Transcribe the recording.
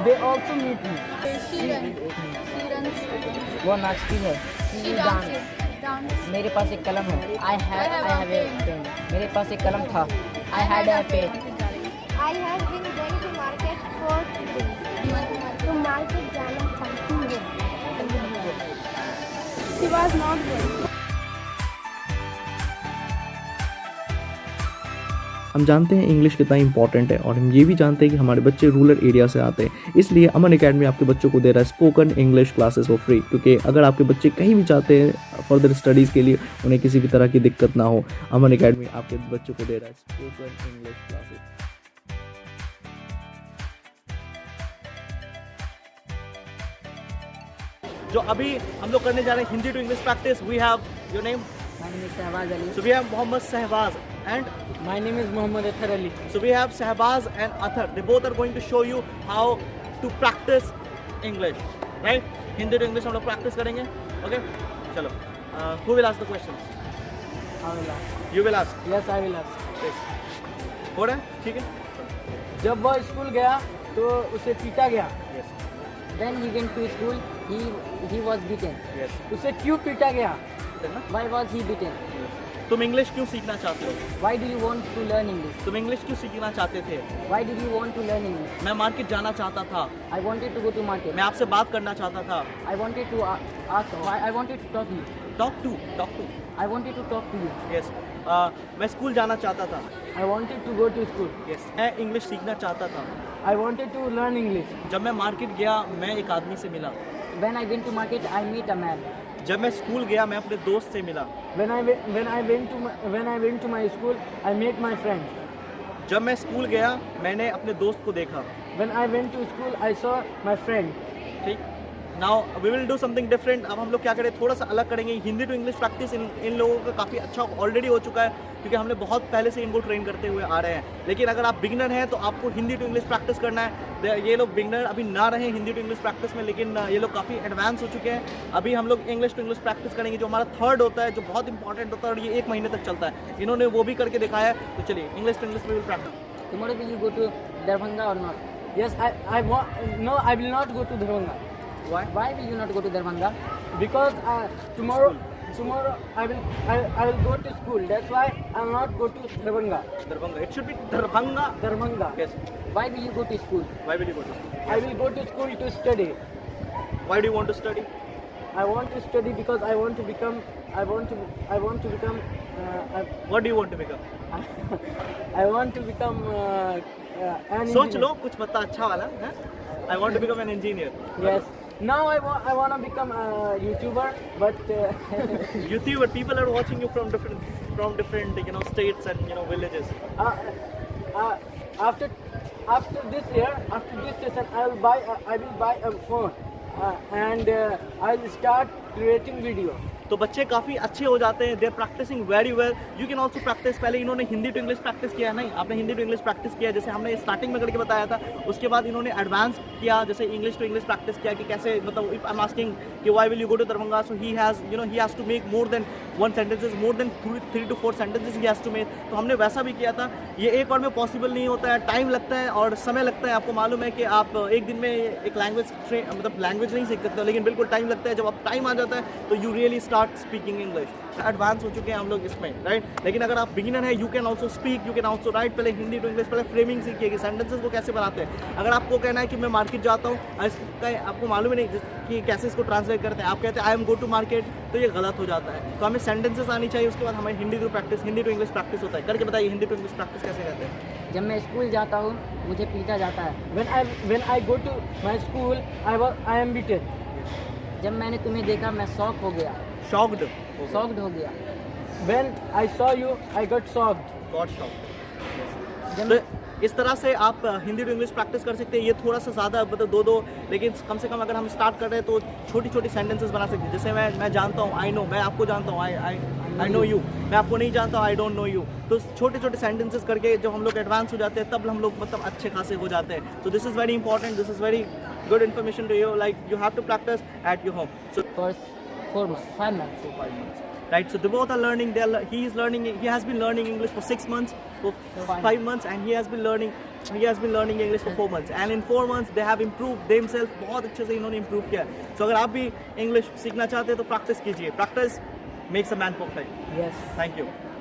they also meet me. She runs. वो नाचती है। She dances. मेरे पास एक कलम है। I have a pen. मेरे पास एक कलम था। I had a pen. I have been going to market for days. तो market जाना चाहती हूँ. She was not going. हम जानते हैं इंग्लिश कितना इंपॉर्टेंट है और हम ये भी जानते हैं कि हमारे बच्चे रूरल एरिया से आते हैं, इसलिए अमन एकेडमी आपके बच्चों को दे रहा है spoken English classes for free. क्योंकि अगर आपके बच्चे कहीं भी चाहते हैं फर्दर स्टडीज़ के लिए, उन्हें किसी भी तरह की दिक्कत ना हो, अमन एकेडमी आपके बच्चों को दे रहा है स्पोकन इंग्लिश क्लासेस। जो अभी हम लोग करने जा रहे हैं Hindi to English practice, we have your name? My name is Shahbaz Ali. So we have Mohammad Shahbaz and My name is Muhammad Athar Ali. so we have Shahbaz and Athar. They both are going to show you how to practice English, right? Hindi to English हम लोग practice करेंगे, okay? चलो, who will ask the questions? I will ask. You will ask. Yes, I will ask. Yes. हो रहा है? ठीक है? जब वह स्कूल गया तो उसे पीटा गया. Yes. When he went to school, he was beaten. Yes. उसे क्यों पीटा गया? चलना? Why was he beaten? तुम इंग्लिश क्यों सीखना चाहते हो? Why do you want to learn English? तुम इंग्लिश क्यों सीखना चाहते थे? Why did you want to learn English? मैं मार्केट जाना चाहता था, I wanted to go to market. मैं आपसे बात करना चाहता था। I wanted to ask. Why I wanted to talk to you. Talk to. I wanted to talk to you. Yes. मैं स्कूल जाना चाहता था। I wanted to go to school. Yes. मैं इंग्लिश सीखना चाहता था। I wanted to learn English. जब मैं मार्केट गया, मैं एक आदमी से मिला। When I went to market, I met a man. जब मैं स्कूल गया, मैं अपने दोस्त से मिला। When I went to my school, I met my friend. जब मैं स्कूल गया, मैंने अपने दोस्त को देखा। When I went to school, I saw my friend. ठीक। Now we will do something different. अब हम लोग क्या करें, थोड़ा सा अलग करेंगे। हिंदी टू इंग्लिश प्रैक्टिस इन लोगों का काफ़ी अच्छा ऑलरेडी हो चुका है, क्योंकि हमने बहुत पहले से इनको ट्रेन करते हुए आ रहे हैं। लेकिन अगर आप बिगिनर हैं तो आपको हिंदी टू इंग्लिश प्रैक्टिस करना है। ये लोग बिगिनर अभी ना रहे हिंदी टू इंग्लिश प्रैक्टिस में, लेकिन ये लोग काफ़ी एडवांस हो चुके हैं। अभी हम लोग इंग्लिश टू इंग्लिश प्रैक्टिस करेंगे, जो हमारा थर्ड होता है, जो बहुत इंपॉर्टेंट होता है और ये 1 महीने तक चलता है। इन्होंने वो भी करके दिखाया है। तो चलिए, इंग्लिश टू इंग्लिश में will practice. Tomorrow will you go to Darbhanga or not? Yes, no, I will not go to Darbhanga. Why will you not go to Darbhanga? Because tomorrow I will go to school. That's why I will not go to Darbhanga. Darbhanga, it should be Darbhanga. Darbhanga. Yes. Why will you go to school? Why will you go to school? I will go to school to study. Why do you want to study? I want to study because I want to become. What do you want to become? I want to become an सोच engineer. लो कुछ पता अच्छा वाला है। I want to become an engineer. Yes. Now I want to become a YouTuber, but YouTuber, people are watching you from different states and villages. after this year, after this session, I will buy a phone, and I'll start creating video. तो बच्चे काफ़ी अच्छे हो जाते हैं। They are practising very well. You can also practise. पहले इन्होंने Hindi to English practice किया, नहीं आपने हिंदी टू इंग्लिश प्रैक्टिस किया, जैसे हमने स्टार्टिंग में करके बताया था। उसके बाद इन्होंने एडवांस किया, जैसे इंग्लिश टू इंग्लिश प्रैक्टिस किया कि कैसे, मतलब इफ आई एम आस्किंग कि why will you go to Darbhanga, so he has to make more than 1 sentences, more than 3 to 4 sentences he has to make. तो हमने वैसा भी किया था। ये एक बार में पॉसिबल नहीं होता है, टाइम लगता है और समय लगता है। आपको मालूम है कि आप एक दिन में एक लैंग्वेज नहीं सीख सकते, लेकिन बिल्कुल टाइम लगता है। जब आप टाइम आ जाता है तो you really start speaking English. Advance हो चुके हैं हम लोग इसमें, राइट? लेकिन अगर आप बिगिनर हैं, you can also speak, you can also right. पहले हिंदी टू इंग्लिश, पहले फ्रेमिंग सीखिए कि सेंटेंसेस को कैसे बनाते हैं। अगर आपको कहना है कि मैं मार्केट जाता हूँ, इसका आपको मालूम ही नहीं कि कैसे इसको ट्रांसलेट करते हैं, आप कहते हैं I am go to market, तो ये गलत हो जाता है। तो हमें सेंटेंसेस आनी चाहिए। उसके बाद हमें हिंदी टू इंग्लिश प्रैक्टिस होता है। करके बताइए, हिंदी टू इंग्लिश प्रैक्टिस कैसे करते हैं? जब मैं स्कूल जाता हूँ, मुझे पीटा जाता है। When I go to my school, I am beaten. जब मैंने तुम्हें देखा, मैं शॉक हो गया। शॉक्ड हो गया। When I saw you, I got shocked. Got shocked. जब तो इस तरह से आप हिंदी टू इंग्लिश प्रैक्टिस कर सकते हैं। ये थोड़ा सा ज़्यादा, मतलब 2-2, लेकिन कम से कम अगर हम स्टार्ट कर रहे हैं तो छोटी छोटी सेंटेंसेस बना सकते हैं। जैसे मैं जानता हूँ, आई नो, मैं आपको जानता हूँ, आई नो यू, मैं आपको नहीं जानता हूँ, आई डोंट नो यू। तो छोटे छोटे सेंटेंसेस करके जब हम लोग एडवांस हो जाते हैं, तब हम लोग मतलब अच्छे खासे हो जाते हैं। तो this is very important, this is very good information to you, like you have to practise at your home. So for 5 months. right? So they both are learning. He is learning. He has been learning English for 6 months, for 5 months, and he has been learning English for 4 months. And in 4 months they have improved themselves. बहुत अच्छे से इन्होंने improve किया. So अगर आप भी English सीखना चाहते हैं तो practice कीजिए. Practice makes a man perfect. Yes. Thank you.